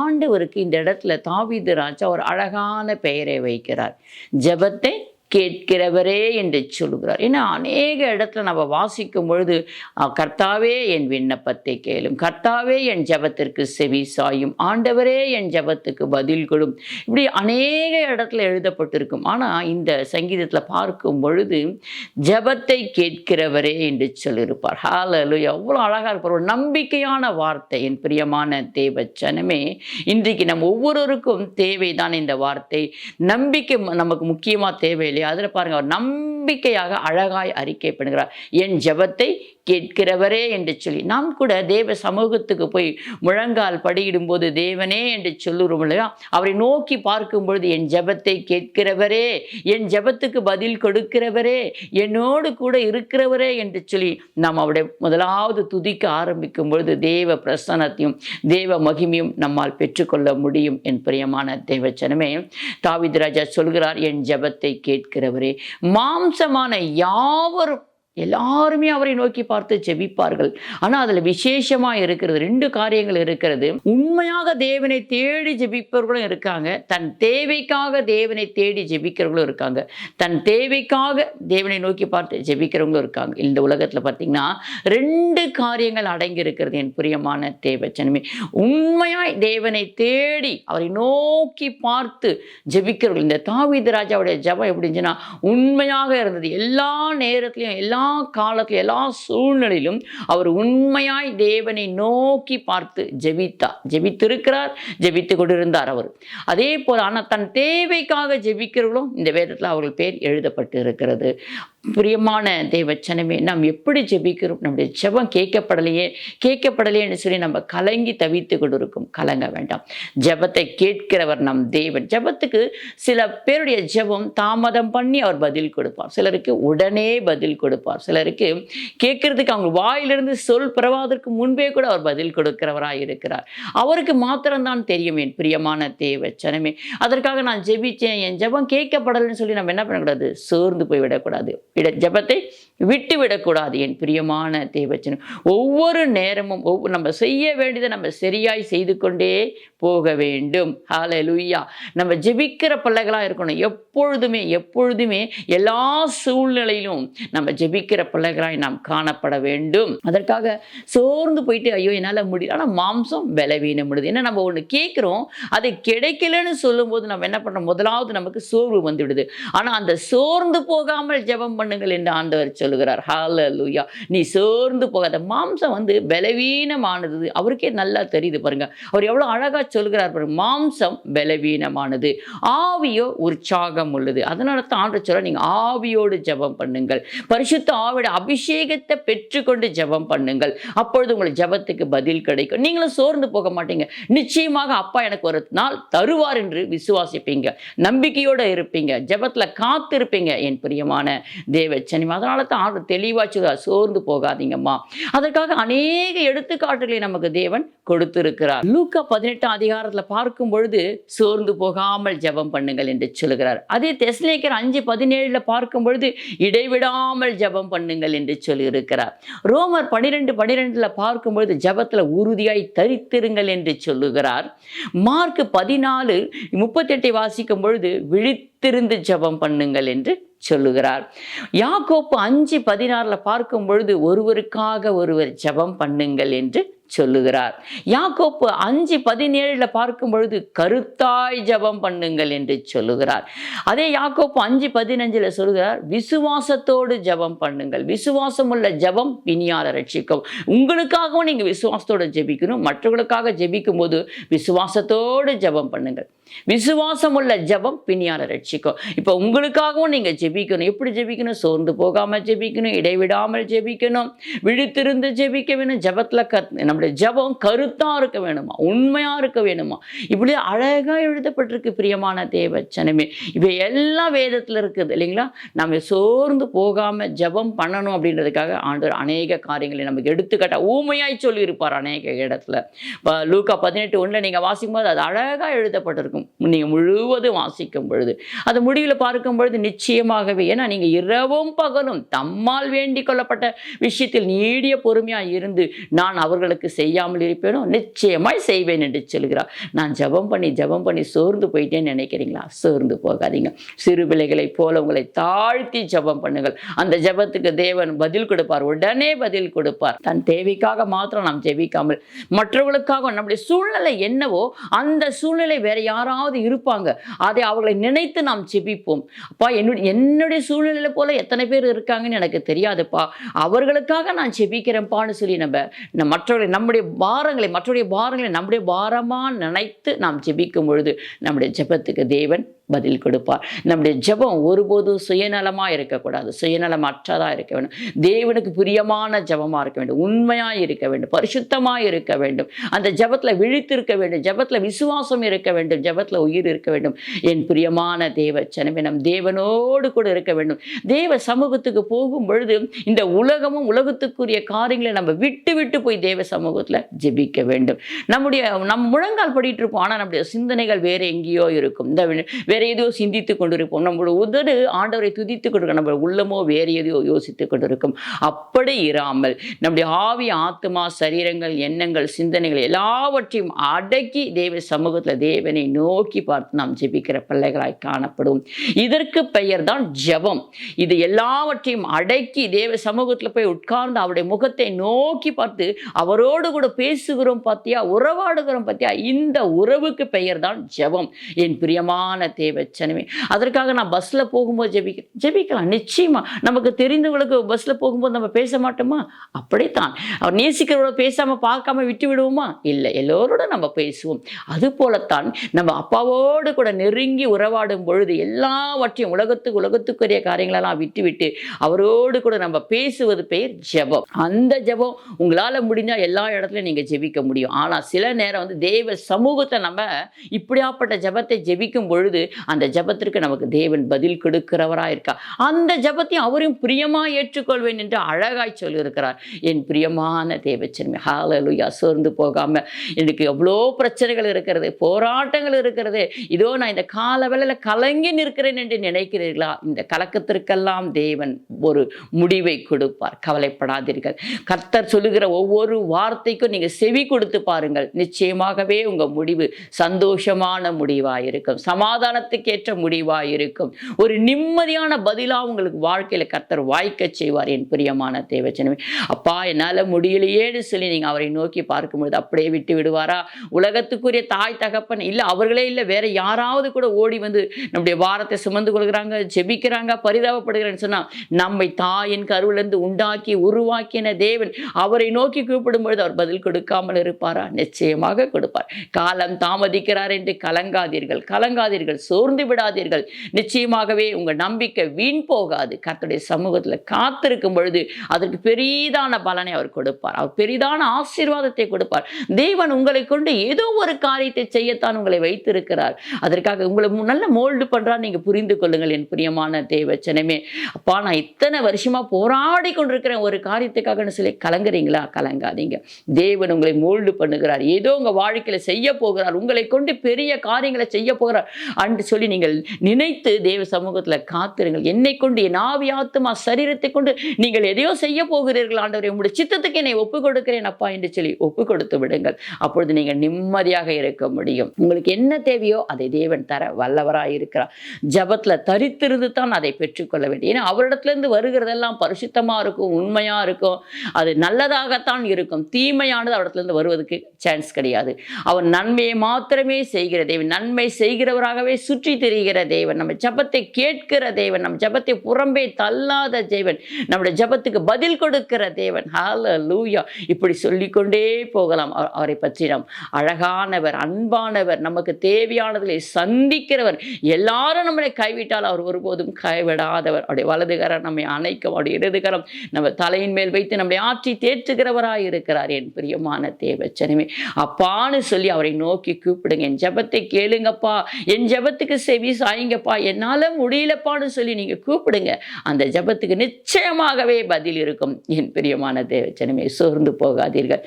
ஆண்டவருக்கு இந்த இடத்துல தாவீது ராஜா ஒரு அழகான பெயரை வைக்கிறார். ஜெபத்தை கேட்கிறவரே என்று சொல்கிறார். ஏன்னா அநேக இடத்துல நம்ம வாசிக்கும் பொழுது கர்த்தாவே என் விண்ணப்பத்தை கேளும், கர்த்தாவே என் ஜெபத்திற்கு செவி சாயும், ஆண்டவரே என் ஜெபத்துக்கு பதில் கொடும், இப்படி அநேக இடத்துல எழுதப்பட்டிருக்கும். ஆனால் இந்த சங்கீதத்தில் பார்க்கும் பொழுது ஜெபத்தை கேட்கிறவரே என்று சொல்லியிருப்பார். ஹல்லேலூயா, எவ்வளோ அழகாக இருப்பார். ஒரு நம்பிக்கையான வார்த்தை. என் பிரியமான தேவச்சனமே, இன்றைக்கு நம்ம ஒவ்வொருவருக்கும் தேவைதான் இந்த வார்த்தை. நம்பிக்கை நமக்கு முக்கியமாக தேவையில்லை. அதில் பாருங்க, அவர் நம்பிக்கையாக அழகாய் அறிக்கை பண்ணுகிறார், என் ஜெபத்தை கேட்கிறவரே என்று சொல்லி. நாம் கூட தேவ சமூகத்துக்கு போய் முழங்கால் படியிடும் போது தேவனே என்று சொல்லுறோம் இல்லையா? அவரை நோக்கி பார்க்கும் பொழுது என் ஜெபத்தை கேட்கிறவரே, என் ஜெபத்துக்கு பதில் கொடுக்கிறவரே, என்னோடு கூட இருக்கிறவரே என்று சொல்லி நாம் அவருடைய முதலாவது துதிக்க ஆரம்பிக்கும் பொழுது தேவ பிரசன்னத்தையும் தேவ மகிமையும் நம்மால் பெற்றுக்கொள்ள முடியும். என் பிரியமான தேவச்சனமே, தாவீது ராஜா சொல்கிறார், என் ஜெபத்தை கேட்கிறவரே. மாம்சமான யாவரும் எல்லாருமே அவரை நோக்கி பார்த்து ஜெபிப்பார்கள். ஆனால் அதில் விசேஷமாக இருக்கிறது 2 காரியங்கள் இருக்கிறது. உண்மையாக தேவனை தேடி ஜெபிப்பவர்களும் இருக்காங்க, தன் தேவைக்காக தேவனை தேடி ஜெபிக்கிறவர்களும் இருக்காங்க, தன் தேவைக்காக தேவனை நோக்கி பார்த்து ஜெபிக்கிறவங்களும் இருக்காங்க. இந்த உலகத்தில் பார்த்தீங்கன்னா 2 காரியங்கள் அடங்கி இருக்கிறது. என் பிரியமான தேவச்சனமே, உண்மையாய் தேவனை தேடி அவரை நோக்கி பார்த்து ஜெபிக்கிறவர்கள். இந்த தாவீது ராஜாவுடைய ஜெபம் எப்படி இருந்துச்சுன்னா உண்மையாக இருந்தது. எல்லா நேரத்திலையும் எல்லா காலத்தில் எல்லா சூழ்நிலையிலும் அவர் உண்மையாய் தேவனை நோக்கி பார்த்து ஜெபித்திருக்கிறார், ஜெபித்து கொண்டிருந்தார் அவர். அதே போல ஆனால் தன் தேவைக்காக ஜெபிக்கிறவர்களும் இந்த வேதத்தில் அவர்கள் பேர் எழுதப்பட்டு இருக்கிறது. பிரியமான தேவச்சனமே, நாம் எப்படி ஜெபிக்கிறோம்? நம்முடைய ஜெபம் கேட்கப்படலையேன்னு சொல்லி நம்ம கலங்கி தவித்து கொண்டு இருக்கும். கலங்க வேண்டாம். ஜெபத்தை கேட்கிறவர் நம் தேவன். ஜெபத்துக்கு சில பேருடைய ஜெபம் தாமதம் பண்ணி அவர் பதில் கொடுப்பார், சிலருக்கு உடனே பதில் கொடுப்பார், சிலருக்கு கேட்கறதுக்கு அவங்க வாயிலிருந்து சொல் பிறவாதற்கு முன்பே கூட அவர் பதில் கொடுக்கிறவராய் இருக்கிறார். அவருக்கு மாத்திரம்தான் தெரியும். என் பிரியமான தேவச்சனமே, அதற்காக நான் ஜெபிச்சேன், என் ஜெபம் கேட்கப்படலைன்னு சொல்லி நம்ம என்ன பண்ணக்கூடாது? சோர்ந்து போய் விடக்கூடாது, ஜெபத்தை விட்டு விடக்கூடாது. என் பிரியமான தேவச்சனம், ஒவ்வொரு நேரமும் நம்ம செய்ய வேண்டியதை நம்ம சரியாய் செய்து கொண்டே போக வேண்டும். ஹல்லேலூயா. நம்ம ஜெபிக்கிற பிள்ளைகளாக இருக்கணும். எப்பொழுதுமே எல்லா சூழ்நிலையிலும் நம்ம ஜெபிக்கிற பிள்ளைகளாய் நாம் காணப்பட வேண்டும். அதற்காக சோர்ந்து போயிட்டு ஐயோ என்னால் முடியல, ஆனால் மாம்சம் பலவீனம் முடியுது. ஏன்னா நம்ம ஒன்று கேட்குறோம், அது கிடைக்கலன்னு சொல்லும்போது நம்ம என்ன பண்ணுறோம்? முதலாவது நமக்கு சோர்வு வந்து விடுது. ஆனால் அந்த சோர்ந்து போகாமல் ஜெபம் பண்ணுங்கள் என்று ஆண்டவர் சொல்லுகிறார். ஹல்லேலூயா. நீ சோர்ந்து போகாத. மாம்சம் பலவீனமானது. அவருக்கே நல்லா தெரியுது பாருங்க. அவர் எவ்வளவு அழகா சொல்லுகிறார் பாருங்க. மாம்சம் பலவீனமானது, ஆவியோ உற்சாகம் உள்ளது. அதனால தான் ஆண்டவர் சொல்ற, நீங்க ஆவியோடு ஜெபம் பண்ணுங்கள், பரிசுத்த ஆவியோட அபிஷேகத்தை பெற்றுக்கொண்டு ஜெபம் பண்ணுங்கள், அப்பொழுது உங்கள் ஜெபத்துக்கு பதில் கிடைக்கும். நீங்களும் சோர்ந்து போக மாட்டீங்க. நிச்சயமாக அப்பா எனக்கு ஒரு நாள் தருவார் என்று விசுவாசிப்பீங்க, நம்பிக்கையோடு இருப்பீங்க, ஜெபத்துல காத்திருப்பீங்க. என் பிரியமான தேவச்சனமே, அதனால தான் ஆண்டவர் தெளிவா சொல்றார், சோர்ந்து போகாதீங்கம்மா. அதற்காக அநேக எடுத்துக்காட்டுகளை நமக்கு தேவன் கொடுத்திருக்கிறார். லூக்கா 18 அதிகாரத்தில் பார்க்கும் பொழுது சோர்ந்து போகாமல் ஜெபம் பண்ணுங்கள் என்று சொல்லுகிறார். அதே தெசலோனிக்கேயர் 5:17 பார்க்கும் பொழுது இடைவிடாமல் ஜெபம் பண்ணுங்கள் என்று சொல்லியிருக்கிறார். ரோமர் 12:12 பார்க்கும் பொழுது ஜெபத்தில் உறுதியாய் தரித்திருங்கள் என்று சொல்லுகிறார். மார்க் 14:38 வாசிக்கும் பொழுது விழித்திருந்து ஜெபம் பண்ணுங்கள் என்று சொல்லுகிறார். யாக்கோப்பு 5:16 பார்க்கும் பொழுது ஒருவருக்காக ஒருவர் ஜெபம் பண்ணுங்கள் என்று சொல்லுகிறார். யாக்கோப்பு 5:17 பார்க்கும் பொழுது கருத்தாய் ஜெபம் பண்ணுங்கள் என்று சொல்லுகிறார். அதே யாக்கோப்பு 5:15 சொல்லுகிறார், விசுவாசத்தோடு ஜெபம் பண்ணுங்கள். விசுவாசம் உள்ள ஜெபம் பிணியாரை ரட்சிக்கும். உங்களுக்காகவும் நீங்க விசுவாசத்தோடு ஜெபிக்கணும். மற்றவர்களுக்காக ஜெபிக்கும் போது விசுவாசத்தோடு ஜெபம் பண்ணுங்கள். விசுவாசம் உள்ள ஜெபம் பிணியாரை ரட்சிக்கும். இப்போ உங்களுக்காகவும் நீங்க ஜெபிக்கணும். எப்படி ஜெபிக்கணும்? சோர்ந்து போகாம ஜெபிக்கணும், இடைவிடாமல் ஜெபிக்கணும், விழித்திருந்து ஜெபிக்க வேணும். ஜெபத்துல நம்முடைய ஜெபம் கருத்தா இருக்க வேணுமா, உண்மையா இருக்க வேணுமா. இப்படி அழகா எழுதப்பட்டிருக்கு. பிரியமான தேவச்சனமே, இவை எல்லாம் வேதத்துல இருக்குது இல்லைங்களா? நம்ம சோர்ந்து போகாம ஜெபம் பண்ணணும் அப்படின்றதுக்காக ஆண்டவர் அநேக காரியங்களை நமக்கு எடுத்துக்காட்ட ஊமையாய் சொல்லி இருப்பார் அநேக இடத்துல. லூக்கா 18:1 நீங்க வாசிக்கும் போது அது அழகா எழுதப்பட்டிருக்கும். நீங்க முழுவதும் வாசிக்கும் பொழுது அது முடிவில் பார்க்கும் பொழுது நிச்சயமாகவே, ஏன்னா நீங்க இரவும் பகலும் தம்மால் வேண்டிக் கொள்ளப்பட்ட விஷயத்தில் நீடிய பொறுமையா இருந்து நான் அவர்களுக்கு அவர்களுக்கு செய்யாமல் இருப்பேனோ? நிச்சயமாய் செய்வேன் என்று சொல்கிறார். நான் ஜெபம் பண்ணி சோர்ந்து போயிட்டேன்னு நினைக்கிறீங்களா? சோர்ந்து போகாதீங்க. சிறு பிள்ளைகளைப் போல உங்களை தாழ்த்தி ஜெபம் பண்ணுங்கள். அந்த ஜெபத்துக்கு தேவன் பதில் கொடுப்பார், உடனே பதில் கொடுப்பார். தன் தேவைக்காக மாத்திரம் நாம் ஜெபிக்காமல் மற்றவர்களுக்காக, நம்முடைய சூழ்நிலை என்னவோ அந்த சூழ்நிலை வேற யாராவது இருப்பாங்க, அதை அவர்களை நினைத்து நாம் ஜெபிப்போம். அப்பா, என்னுடைய சூழ்நிலையில போல எத்தனை பேர் இருக்காங்கன்னு எனக்கு தெரியாதுப்பா, அவர்களுக்காக நான் ஜெபிக்கிறேன்ப்பான்னு சொல்லி நம்முடைய பாரங்களை நம்முடைய பாரமா நினைத்து நாம் ஜெபிக்கும் பொழுது நம்முடைய ஜெபத்துக்கு தேவன் பதில் கொடுப்பார். நம்முடைய ஜெபம் ஒருபோதும் சுயநலமாக இருக்கக்கூடாது, சுயநலமற்றதாக இருக்க வேண்டும். தேவனுக்கு பிரியமான ஜெபமாக இருக்க வேண்டும், உண்மையாக இருக்க வேண்டும், பரிசுத்தமாக இருக்க வேண்டும். அந்த ஜெபத்தில் விழித்திருக்க வேண்டும், ஜெபத்தில் விசுவாசம் இருக்க வேண்டும், ஜெபத்தில் உயிர் இருக்க வேண்டும். என் பிரியமான தேவ ஜனமே, நம் தேவனோடு கூட இருக்க வேண்டும். தேவ சமூகத்துக்கு போகும் பொழுது இந்த உலகமும் உலகத்துக்குரிய காரியங்களை நம்ம விட்டு போய் தேவ சமூகத்தில் ஜெபிக்க வேண்டும். நம்ம முழங்கால் படிட்டு இருப்போம், ஆனால் நம்முடைய சிந்தனைகள் வேற எங்கேயோ இருக்கும், வேற எதையோ சிந்தித்து கொண்டிருப்போம். நம்மளோட உதடு ஆண்டவரை துதித்து கொண்டிருக்கும், நம்ம உள்ளமோ வேற எதையோ யோசித்து கொண்டிருக்கும். அப்படி இராமல் நம்முடைய ஆவி, ஆத்மா, சரீரங்கள், எண்ணங்கள், சிந்தனைகள் எல்லாவற்றையும் அடக்கி தேவ சமூகத்தில் தேவனை நோக்கி பார்த்து நாம் ஜெபிக்கிற பிள்ளைகளாய் காணப்படும். இதற்கு பெயர் தான் ஜெபம். இது எல்லாவற்றையும் அடக்கி தேவ சமூகத்தில் போய் உட்கார்ந்து அவருடைய முகத்தை நோக்கி பார்த்து அவரோடு கூட பேசுகிறோம் பார்த்தியா, உறவாடுகிறோம் பார்த்தியா, இந்த உறவுக்கு பெயர் தான் ஜெபம். என் பிரியமான தேவச்சனமே, அதற்காக நான் பஸ்ல போகும்போது ஜெபிக்கலாம். நிச்சயமா நமக்கு தெரிந்தவங்களுக்கு பஸ்ல போகும்போது நம்ம பேச மாட்டோமா? அப்படித்தான். அவர் நேசிக்கிறவரோட பேசாம பார்க்காம விட்டு விடுவோமா? இல்லை, எல்லோரோட நம்ம பேசுவோம். அது போலத்தான் நம்ம அப்பாவோடு கூட நெருங்கி உறவாடும் பொழுது எல்லாவற்றையும் உலகத்துக்குரிய காரியங்களெல்லாம் விட்டு அவரோடு கூட நம்ம பேசுவது பெயர் ஜெபம். அந்த ஜெபம் உங்களால் முடிஞ்சால் எல்லா இடத்துலையும் நீங்கள் ஜெபிக்க முடியும். ஆனால் சில நேரம் தேவ சமூகத்தை நம்ம இப்படியாப்பட்ட ஜெபத்தை ஜெபிக்கும் பொழுது அந்த ஜெபத்திற்கு நமக்கு தேவன் பதில் கொடுக்கிறவராக இருக்கா. அந்த ஜெபத்தையும் அவரையும் பிரியமாக ஏற்றுக்கொள்வேன் என்று அழகாய் சொல்லியிருக்கிறார். என் பிரியமான தேவச்சனமே, ஹல்லேலூயா. சோர்ந்து போகாமல், எனக்கு எவ்வளோ பிரச்சனைகள் இருக்கிறது, போராட்டங்கள் இருக்கிறது, இதோ நான் இந்த கால வேளையில் கலங்கி நிற்கிறேன் என்று நினைக்கிறீர்களா? இந்த கலக்கத்திற்கெல்லாம் தேவன் ஒரு முடிவை கொடுப்பார். கவலைப்படாதீர்கள். கர்த்தர் சொல்லுகிற ஒவ்வொரு வார்த்தைக்கும் நீங்கள் செவி கொடுத்து பாருங்கள். நிச்சயமாகவே உங்கள் முடிவு சந்தோஷமான முடிவாக இருக்கும், சமாதானத்துக்கேற்ற முடிவாக இருக்கும், ஒரு நிம்மதியான பதிலாக உங்களுக்கு வாழ்க்கையில் கர்த்தர் வாய்க்க செய்வார். என் பிரியமான தேவச்சனமே, அப்பா என்னால் முடியலையேன்னு சொல்லி நீங்கள் அவரை நோக்கி பார்க்கும்பொழுது அப்படியே விட்டு விடுவாரா? உலகத்துக்குரிய தாய் தகப்பன் இல்லை, அவர்களே இல்லை, வேற யாராவது கூட ஓடி வந்து நம்முடைய வாரத்தை சுமந்து கொள்கிறாங்க, ஜெபிக்கிறாங்க, பரிதாபப்படுகிறேன்னு சொன்னால் நம்மை தாயின் கருவிலிருந்து உண்டாக்கி உருவாக்கின தேவன் அவரை நோக்கி கூப்பிடும் பொழுது அவர் பதில் கொடுக்காமல் இருப்பாரா? நிச்சயமாக கொடுப்பார். காலம் தாமதிக்கிறார் என்று கலங்காதீர்கள், சோர்ந்து விடாதீர்கள். நிச்சயமாகவே உங்கள் நம்பிக்கை வீண் போகாது. கர்த்தருடைய சமூகத்தில் காத்திருக்கும் பொழுது அதற்கு பெரிதான பலனை அவர் கொடுப்பார், அவர் பெரிதான ஆசீர்வாதத்தை கொடுப்பார். தேவன் உங்களை கொண்டு ஏதோ ஒரு காரியத்தை செய்யத்தான் உங்களை வைத்திருக்கிறார். அதற்காக உங்களை நல்ல மோல்டு பண்றார். நீங்க புரிந்து கொள்ளுங்கள் என் பிரியமான தேவச்சனமே. அப்பா, நான் இத்தனை வருஷமா போராடி கொண்டிருக்கிறேன் ஒரு காரியத்துக்காகன்னு சொல்லி கலங்குறீங்களா? கலங்காதீங்க. தேவன் உங்களை மோல்டு பண்ணுகிறார், ஏதோ உங்க வாழ்க்கையில செய்ய போகிறார், உங்களை கொண்டு பெரிய காரியங்களை செய்ய போகிறார் என்று சொல்லி நீங்கள் நினைத்து தேவ சமூகத்தில் காத்திருங்கள். என்னை கொண்டு, என் ஆவி, ஆத்துமா, சரீரத்தை கொண்டு நீங்கள் எதையோ செய்ய போகிறீர்கள் ஆண்டவரே, உங்களுடைய சித்தத்துக்கு என்னை ஒப்புக் கொடுக்கிறேன் அப்பா என்று சொல்லி ஒப்பு கொடுத்து விடுங்கள். அப்பொழுது நீங்கள் நிம்மதியாக இருக்க முடியும். உங்களுக்கு என்ன தேவையோ அதை தேவன் தர வல்லவராக இருக்கிறார். ஜபத்தில் தரித்திருந்து தான் அதை பெற்றுக்கொள்ள வேண்டும். ஏன்னா அவரிடத்திலிருந்து வருகிறதெல்லாம் பரிசுத்தமாக இருக்கும், உண்மையாக இருக்கும், அது நல்லதாகத்தான் இருக்கும். தீமையானது அவரிடத்திலிருந்து வருவதற்கு சான்ஸ் கிடையாது. அவர் நன்மையை மாத்திரமே செய்கிற தேவன், நன்மை செய்கிறவராகவே சுற்றி திரிகிற தேவன், நம்ம ஜபத்தை கேட்கிற தேவன், நம்ம ஜபத்தை புறம்பே தள்ளாத தேவன், நம்முடைய ஜபத்துக்கு பதில் கொடுக்கிற தேவன். ஹல்லேலூயா. இப்படி சொல்லிக்கொண்டே போகலாம். அவரை பற்றி நாம் அழகானவர், அன்பானவர், நமக்கு தேவையானதிலே சந்திக்கிறவர். எல்லாரும் நம்மளை கைவிட்டால் அவர் ஒருபோதும் கைவிடாதவர். அவருடைய வலதுகரம் நம்மை அணைக்கும், அவருடைய இடதுகரம் நம்ம தலையின் மேல் வைத்து நம்மை ஆற்றி தேற்றுகிறவராக இருக்கிறார். என் பிரியமான தேவச்சனமே, அப்பான்னு சொல்லி அவரை நோக்கி கூப்பிடுங்க. என் ஜபத்தை கேளுங்கப்பா, என் ஜபத்துக்கு செவி சாயுங்கப்பா, என்னால் முடியலப்பான்னு சொல்லி நீங்க கூப்பிடுங்க. அந்த ஜபத்துக்கு நிச்சயமாகவே பதில் இருக்கும். என் பிரியமான தேவச்சனமே, சோர்ந்து போகாதீர்கள்.